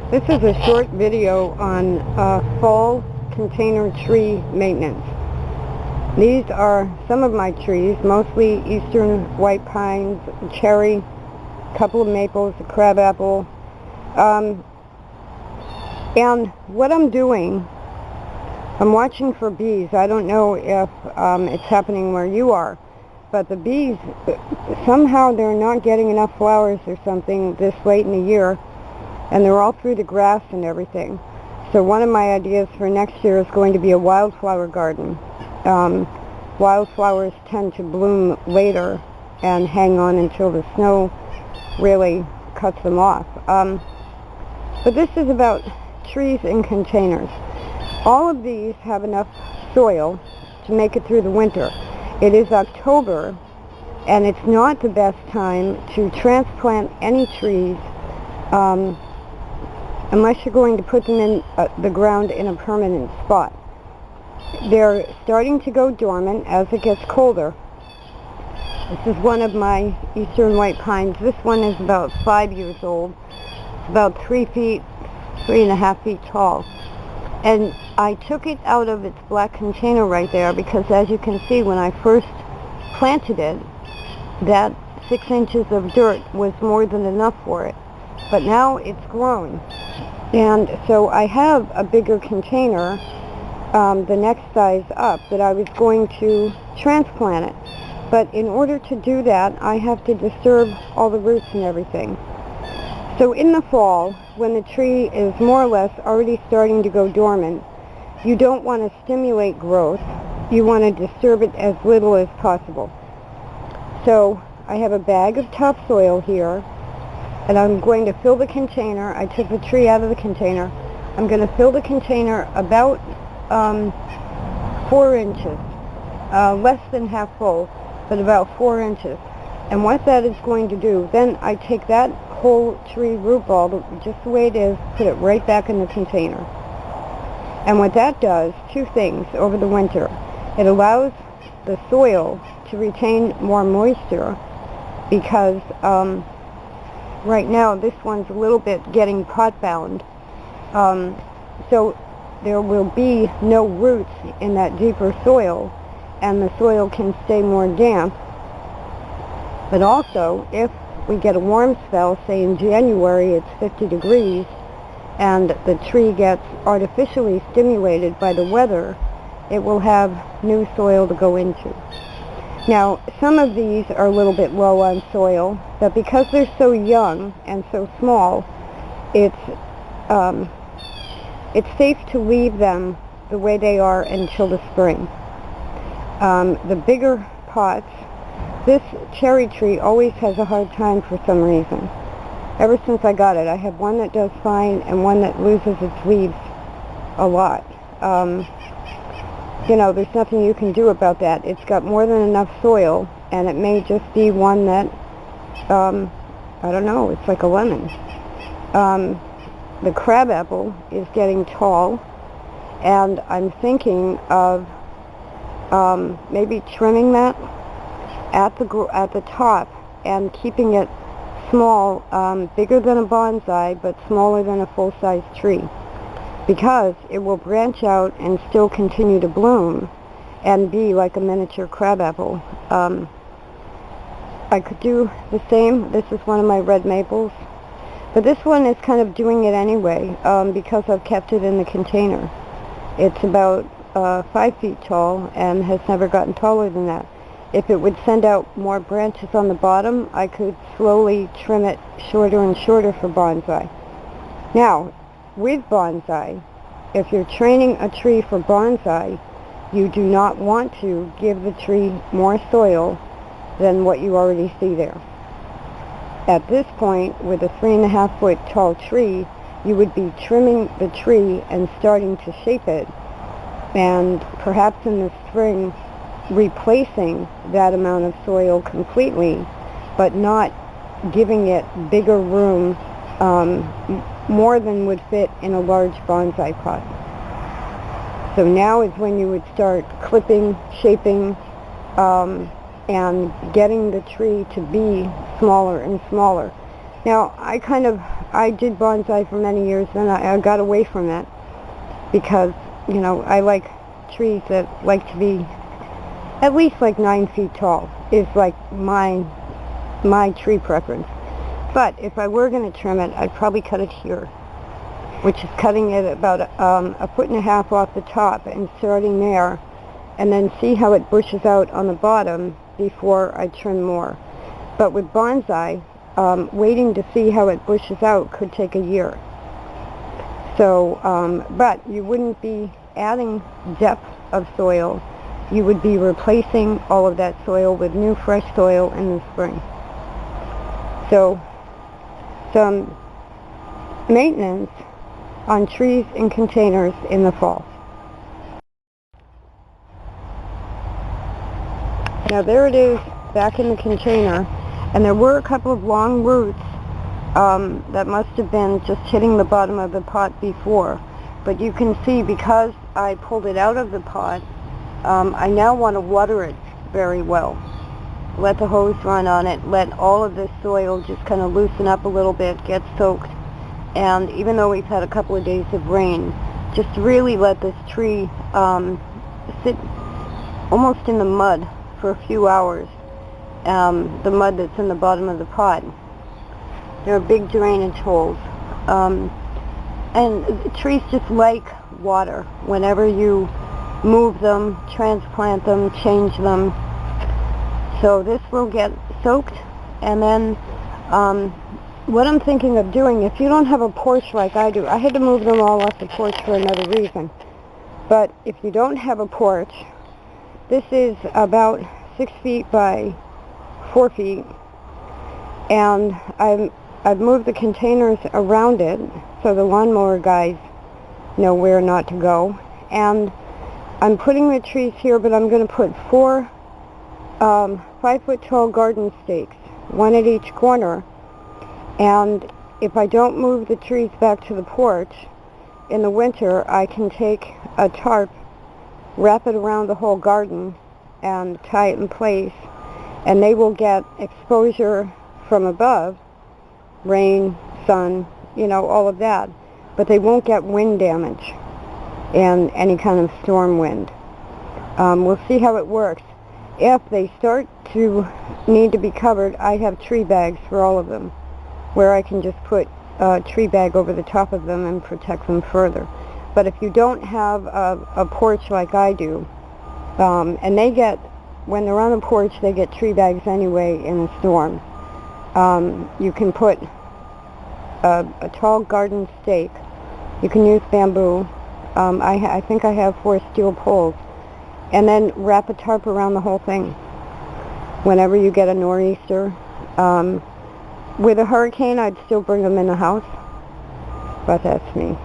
This is a short video on fall container tree maintenance. These are some of my trees, mostly eastern white pines, cherry, a couple of maples, a crabapple. And what I'm doing, I'm watching for bees. I don't know if it's happening where you are, but the bees, somehow they're not getting enough flowers or something this late in the year, and they're all through the grass and everything. So one of my ideas for next year is going to be a wildflower garden. Wildflowers tend to bloom later and hang on until the snow really cuts them off. But this is about trees in containers. All of these have enough soil to make it through the winter. It is October, and it's not the best time to transplant any trees unless you're going to put them in the ground in a permanent spot. They're starting to go dormant as it gets colder. This is one of my eastern white pines. This one is about 5 years old. It's about 3 feet, 3.5 feet tall. And I took it out of its black container right there because, as you can see, when I first planted it, that 6 inches of dirt was more than enough for it. But now it's grown. And so I have a bigger container, the next size up, that I was going to transplant it. But in order to do that, I have to disturb all the roots and everything. So in the fall, when the tree is more or less already starting to go dormant, you don't want to stimulate growth. You want to disturb it as little as possible. So I have a bag of topsoil here, and I'm going to fill the container. I took the tree out of the container. I'm going to fill the container about 4 inches, less than half full, but about 4 inches. And what that is going to do, then I take that whole tree root ball, just the way it is, put it right back in the container. And what that does, 2 things over the winter. It allows the soil to retain more moisture because right now this one's a little bit getting pot bound. So there will be no roots in that deeper soil, and the soil can stay more damp. But also, if we get a warm spell, say in January it's 50 degrees, and the tree gets artificially stimulated by the weather, it will have new soil to go into. Now, some of these are a little bit low on soil, but because they're so young and so small, it's safe to leave them the way they are until the spring. The bigger pots, this cherry tree always has a hard time for some reason. Ever since I got it, I have one that does fine and one that loses its leaves a lot. You know, there's nothing you can do about that. It's got more than enough soil, and it may just be one that, I don't know, it's like a lemon. The crabapple is getting tall, and I'm thinking of maybe trimming that at the top and keeping it small, bigger than a bonsai, but smaller than a full-size tree, because it will branch out and still continue to bloom and be like a miniature crabapple. I could do the same. This is one of my red maples, but this one is kind of doing it anyway because I've kept it in the container. It's about 5 feet tall and has never gotten taller than that. If it would send out more branches on the bottom, I could slowly trim it shorter and shorter for bonsai. Now, with bonsai, if you're training a tree for bonsai, you do not want to give the tree more soil than what you already see there. At this point, with a 3.5 foot tall tree, you would be trimming the tree and starting to shape it, and perhaps in the spring replacing that amount of soil completely, but not giving it bigger room, more than would fit in a large bonsai pot. So now is when you would start clipping, shaping, and getting the tree to be smaller and smaller. Now, I I did bonsai for many years, and I got away from that because, you know, I like trees that like to be at least like 9 feet tall is like my tree preference. But if I were going to trim it, I'd probably cut it here, which is cutting it about 1.5 feet off the top and starting there, and then see how it bushes out on the bottom before I trim more. But with bonsai, waiting to see how it bushes out could take a year. So, but you wouldn't be adding depth of soil. You would be replacing all of that soil with new fresh soil in the spring. So, some maintenance on trees in containers in the fall. Now there it is back in the container, and there were a couple of long roots that must have been just hitting the bottom of the pot before. But you can see, because I pulled it out of the pot, I now want to water it very well. Let the hose run on it, let all of this soil just kind of loosen up a little bit, get soaked. And even though we've had a couple of days of rain, just really let this tree sit almost in the mud for a few hours. The mud that's in the bottom of the pot. There are big drainage holes. And trees just like water. Whenever you move them, transplant them, change them. So this will get soaked, and then what I'm thinking of doing, if you don't have a porch like I do, I had to move them all off the porch for another reason. But if you don't have a porch, this is about 6 feet by 4 feet, and I've moved the containers around it so the lawnmower guys know where not to go. And I'm putting the trees here, but I'm going to put 4 5-foot tall garden stakes, one at each corner. And if I don't move the trees back to the porch in the winter, I can take a tarp, wrap it around the whole garden, and tie it in place, and they will get exposure from above, rain, sun, you know, all of that, but they won't get wind damage and any kind of storm wind. We'll see how it works. If they start to need to be covered, I have tree bags for all of them, where I can just put a tree bag over the top of them and protect them further. But if you don't have a porch like I do, and they get, when they're on a porch, they get tree bags anyway in a storm, you can put a tall garden stake. You can use bamboo. I think I have 4 steel poles. And then wrap a tarp around the whole thing. Whenever you get a nor'easter. With a hurricane, I'd still bring them in the house. But that's me.